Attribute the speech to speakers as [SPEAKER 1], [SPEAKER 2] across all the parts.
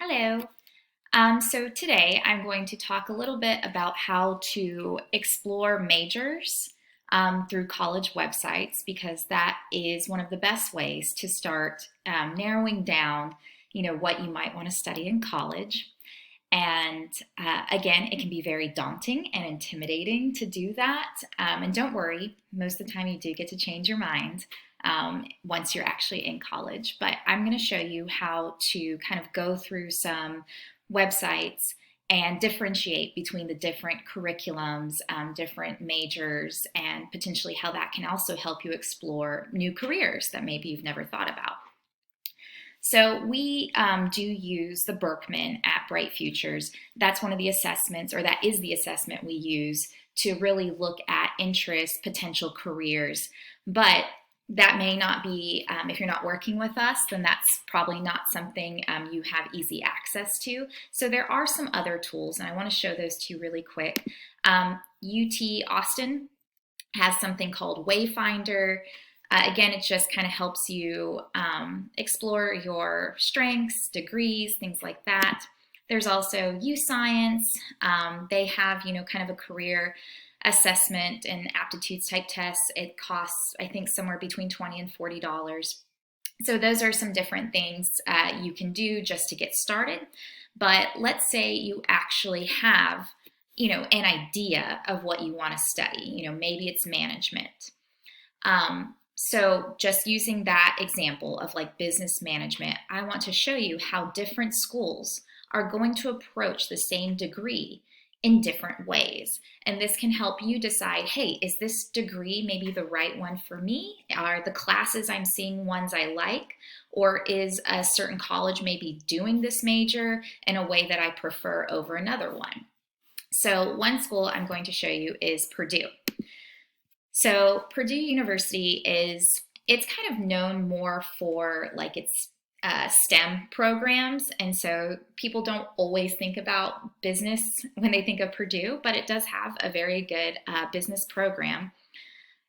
[SPEAKER 1] Hello. So today I'm going to talk a little bit about how to explore majors through college websites because that is one of the best ways to start narrowing down, what you might want to study in college. And again, it can be very daunting and intimidating to do that. And don't worry, most of the time you do get to change your mind once you're actually in college. But I'm going to show you how to kind of go through some websites and differentiate between the different curriculums, different majors, and potentially how that can also help you explore new careers that maybe you've never thought about. So we do use the Berkman at Bright Futures. That's one of the assessments, or that is the assessment we use to really look at interests, potential careers. But that may not be, if you're not working with us, then that's probably not something you have easy access to. So there are some other tools, and I want to show those to you really quick. UT Austin has something called Wayfinder. Again, it just kind of helps you explore your strengths, degrees, things like that. There's also UScience. They have, kind of a career assessment and aptitudes type tests. It costs, I think, somewhere between $20 and $40. So those are some different things you can do just to get started. But let's say you actually have, an idea of what you want to study. Maybe it's management. So just using that example of like business management, I want to show you how different schools are going to approach the same degree in different ways. And this can help you decide, hey, is this degree maybe the right one for me? Are the classes I'm seeing ones I like? Or is a certain college maybe doing this major in a way that I prefer over another one? So one school I'm going to show you is Purdue. So Purdue University it's kind of known more for like its STEM programs. And so people don't always think about business when they think of Purdue, but it does have a very good business program.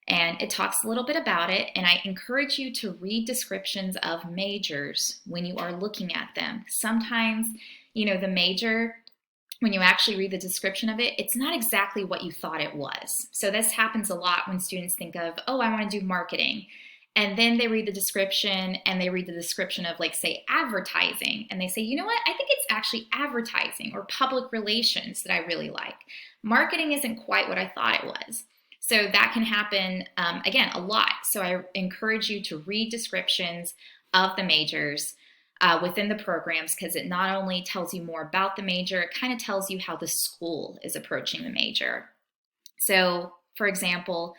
[SPEAKER 1] And it talks a little bit about it. And I encourage you to read descriptions of majors when you are looking at them. Sometimes, the major, when you actually read the description of it, it's not exactly what you thought it was. So this happens a lot when students think of, oh, I want to do marketing. And then they read the description and they read the description of like, say, advertising. And they say, you know what, I think it's actually advertising or public relations that I really like. Marketing isn't quite what I thought it was. So that can happen, again, a lot. So I encourage you to read descriptions of the majors within the programs because it not only tells you more about the major, it kind of tells you how the school is approaching the major. So, for example,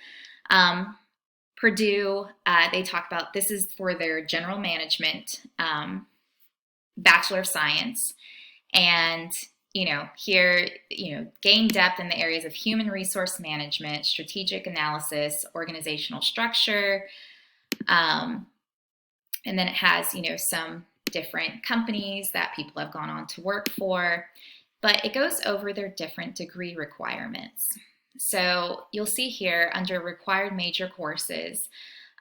[SPEAKER 1] Purdue, they talk about this is for their general management Bachelor of Science. And, here, gain depth in the areas of human resource management, strategic analysis, organizational structure. And then it has, some different companies that people have gone on to work for. But it goes over their different degree requirements. So you'll see here under required major courses,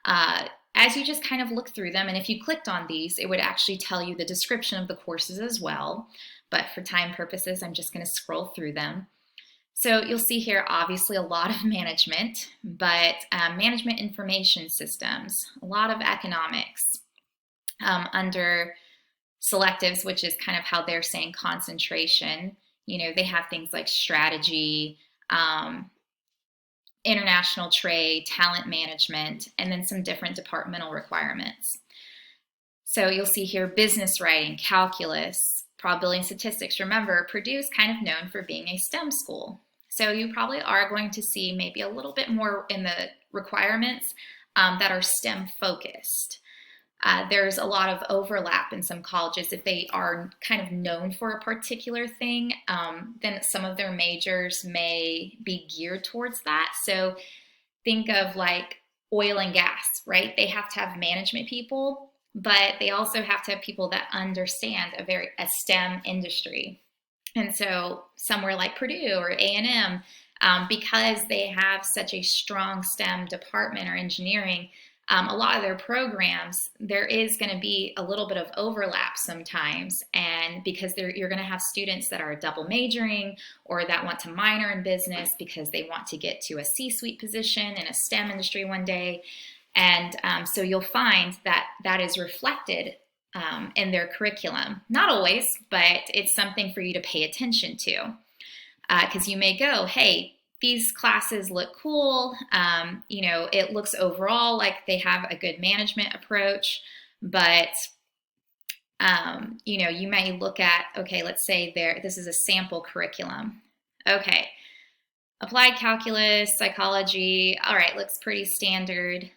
[SPEAKER 1] as you just kind of look through them, and if you clicked on these, it would actually tell you the description of the courses as well. But for time purposes, I'm just going to scroll through them. So you'll see here, obviously, a lot of management, but management information systems, a lot of economics. Under selectives, which is kind of how they're saying concentration, they have things like strategy, international trade, talent management, and then some different departmental requirements. So you'll see here business writing, calculus, probability and statistics. Remember, Purdue is kind of known for being a STEM school. So you probably are going to see maybe a little bit more in the requirements that are STEM focused. There's a lot of overlap in some colleges. If they are kind of known for a particular thing, then some of their majors may be geared towards that. So think of like oil and gas, right? They have to have management people, but they also have to have people that understand a STEM industry. And so somewhere like Purdue or A&M, because they have such a strong STEM department or engineering, a lot of their programs, there is going to be a little bit of overlap sometimes. And because you're going to have students that are double majoring or that want to minor in business because they want to get to a C-suite position in a STEM industry one day. And so you'll find that that is reflected in their curriculum. Not always, but it's something for you to pay attention to. Because you may go, hey, these classes look cool. It looks overall like they have a good management approach, but you may look at, okay, let's say this is a sample curriculum. Okay, applied calculus, psychology, all right, looks pretty standard.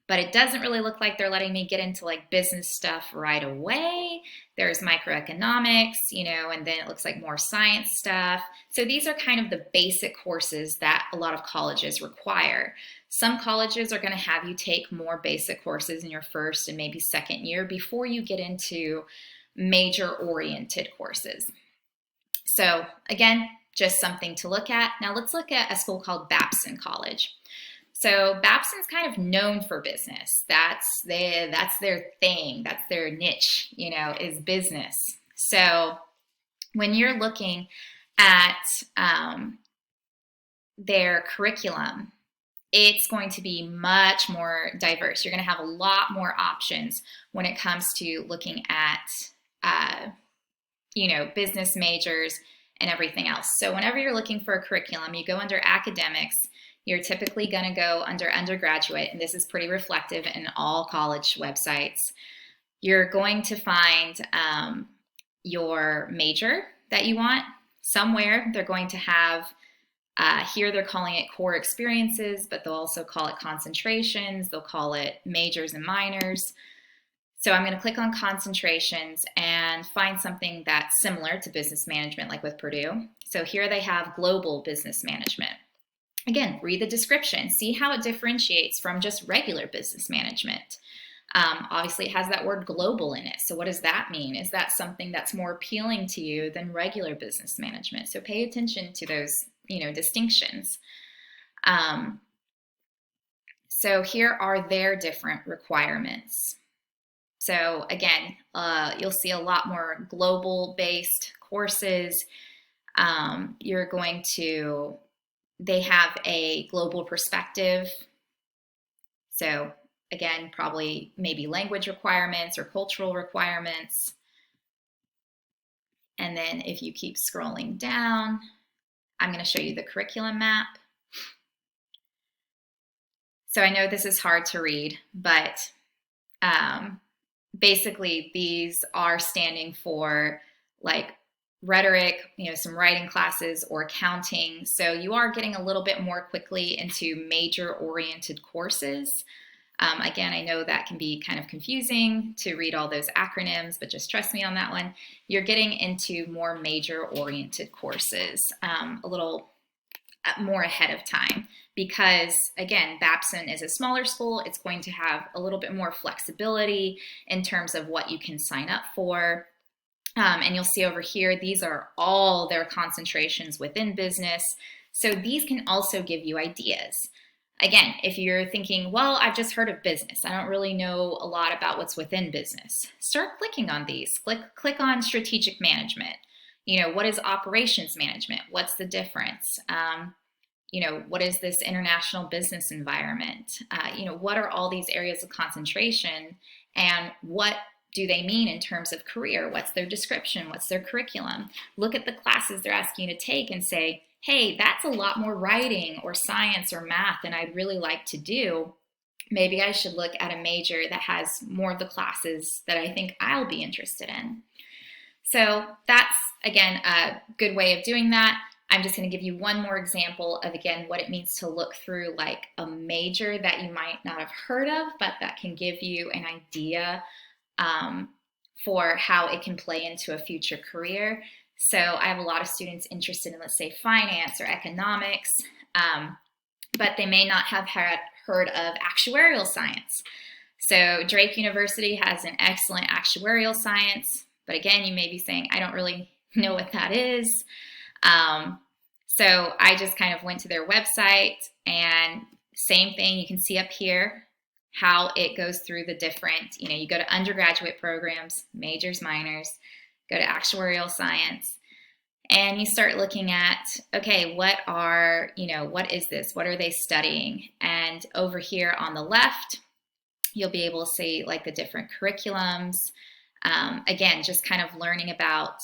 [SPEAKER 1] But it doesn't really look like they're letting me get into like business stuff right away. There's microeconomics, and then it looks like more science stuff. So these are kind of the basic courses that a lot of colleges require. Some colleges are going to have you take more basic courses in your first and maybe second year before you get into major-oriented courses. So again, just something to look at. Now let's look at a school called Babson College. So Babson's kind of known for business. That's their thing. That's their niche, is business. So when you're looking at their curriculum, it's going to be much more diverse. You're going to have a lot more options when it comes to looking at, business majors and everything else. So whenever you're looking for a curriculum, you go under academics. You're typically going to go under undergraduate, and this is pretty reflective in all college websites. You're going to find your major that you want. Somewhere they're going to have, here they're calling it core experiences, but they'll also call it concentrations. They'll call it majors and minors. So I'm going to click on concentrations and find something that's similar to business management like with Purdue. So here they have global business management. Again, read the description, see how it differentiates from just regular business management. Obviously, it has that word global in it. So what does that mean? Is that something that's more appealing to you than regular business management? So pay attention to those, distinctions. So here are their different requirements. So again, you'll see a lot more global-based courses. They have a global perspective. So again, probably maybe language requirements or cultural requirements. And then if you keep scrolling down, I'm going to show you the curriculum map. So I know this is hard to read, but basically these are standing for like rhetoric, some writing classes or accounting. So you are getting a little bit more quickly into major-oriented courses. Again, I know that can be kind of confusing to read all those acronyms, but just trust me on that one. You're getting into more major-oriented courses a little more ahead of time because, again, Babson is a smaller school. It's going to have a little bit more flexibility in terms of what you can sign up for. And you'll see over here, these are all their concentrations within business. So these can also give you ideas. Again, if you're thinking, well, I've just heard of business. I don't really know a lot about what's within business. Start clicking on these. Click on strategic management. What is operations management? What's the difference? What is this international business environment? What are all these areas of concentration and what do they mean in terms of career? What's their description? What's their curriculum? Look at the classes they're asking you to take and say, hey, that's a lot more writing or science or math than I'd really like to do. Maybe I should look at a major that has more of the classes that I think I'll be interested in. So that's, again, a good way of doing that. I'm just going to give you one more example of, again, what it means to look through like a major that you might not have heard of, but that can give you an idea for how it can play into a future career. So I have a lot of students interested in, let's say, finance or economics, but they may not have heard of actuarial science. So Drake University has an excellent actuarial science, but again, you may be saying, I don't really know what that is. So I just kind of went to their website and same thing you can see up here. how it goes through the different, you go to undergraduate programs, majors, minors, go to actuarial science, and you start looking at, okay, what is this? What are they studying? And over here on the left, you'll be able to see like the different curriculums. Again, just kind of learning about,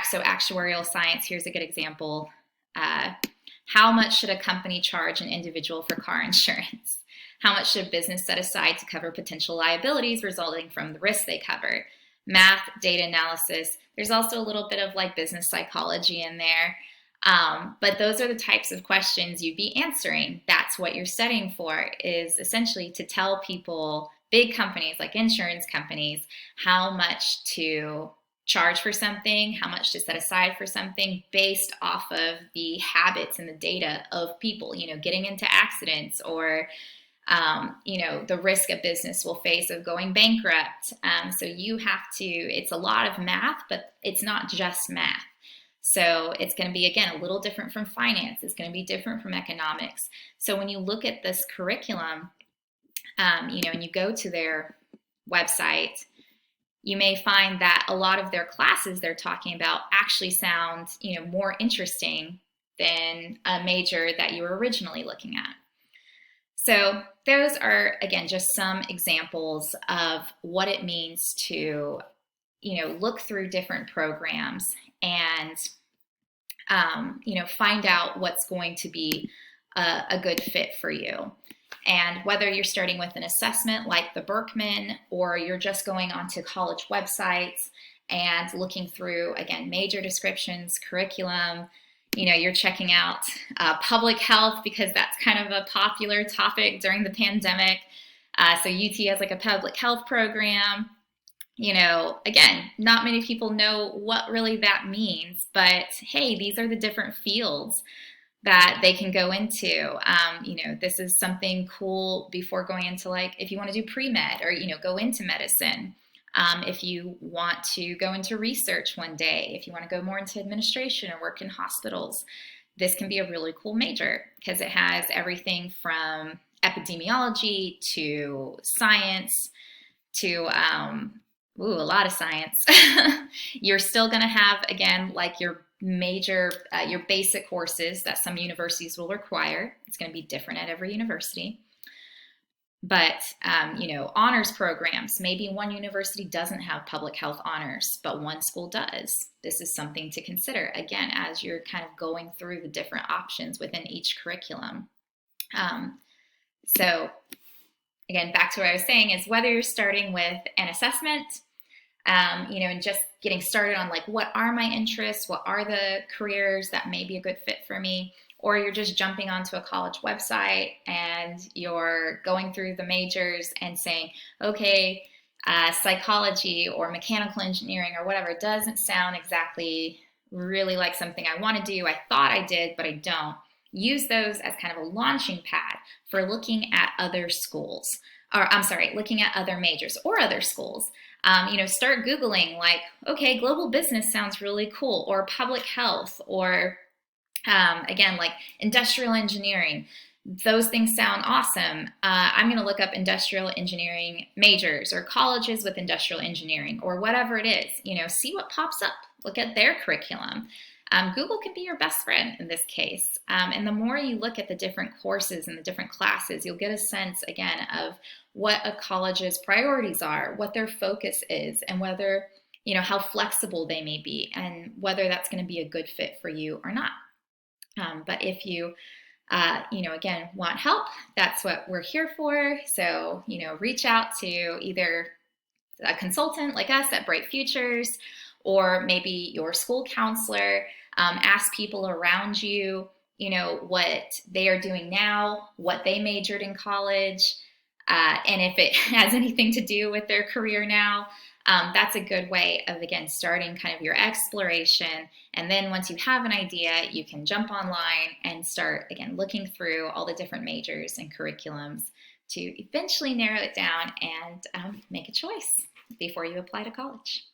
[SPEAKER 1] so actuarial science, here's a good example. How much should a company charge an individual for car insurance? How much should a business set aside to cover potential liabilities resulting from the risks they cover? Math, data analysis. There's also a little bit of like business psychology in there. But those are the types of questions you'd be answering. That's what you're studying for, is essentially to tell people, big companies like insurance companies, how much to charge for something, how much to set aside for something based off of the habits and the data of people, getting into accidents, or the risk a business will face of going bankrupt. So you have to, it's a lot of math, but it's not just math. So it's going to be, again, a little different from finance. It's going to be different from economics. So when you look at this curriculum, and you go to their website, you may find that a lot of their classes they're talking about actually sound, more interesting than a major that you were originally looking at. So those are, again, just some examples of what it means to, look through different programs and, find out what's going to be a good fit for you. And whether you're starting with an assessment like the Berkman, or you're just going onto college websites and looking through, again, major descriptions, curriculum, you're checking out public health, because that's kind of a popular topic during the pandemic. So UT has like a public health program. Again, not many people know what really that means, but hey, these are the different fields that they can go into. This is something cool before going into, like, if you want to do pre-med, or, go into medicine. If you want to go into research one day, if you want to go more into administration or work in hospitals, this can be a really cool major, because it has everything from epidemiology to science to a lot of science. You're still going to have, again, like your major, your basic courses that some universities will require. It's going to be different at every university. But, honors programs, maybe one university doesn't have public health honors, but one school does. This is something to consider, again, as you're kind of going through the different options within each curriculum. So, again, back to what I was saying, is whether you're starting with an assessment, and just getting started on, like, what are my interests, what are the careers that may be a good fit for me, or you're just jumping onto a college website and you're going through the majors and saying, okay, psychology or mechanical engineering or whatever doesn't sound exactly really like something I want to do. I thought I did, but I don't. Use those as kind of a launching pad for looking at other schools, or looking at other majors or other schools. Start Googling, like, okay, global business sounds really cool, or public health, or again, like industrial engineering. Those things sound awesome. I'm going to look up industrial engineering majors or colleges with industrial engineering, or whatever it is. See what pops up. Look at their curriculum. Google can be your best friend in this case. And the more you look at the different courses and the different classes, you'll get a sense, again, of what a college's priorities are, what their focus is, and whether, how flexible they may be, and whether that's going to be a good fit for you or not. But if you, again, want help, that's what we're here for. So, reach out to either a consultant like us at Bright Futures, or maybe your school counselor. Ask people around you, what they are doing now, what they majored in college, and if it has anything to do with their career now. That's a good way of, again, starting kind of your exploration. And then once you have an idea, you can jump online and start, again, looking through all the different majors and curriculums to eventually narrow it down and make a choice before you apply to college.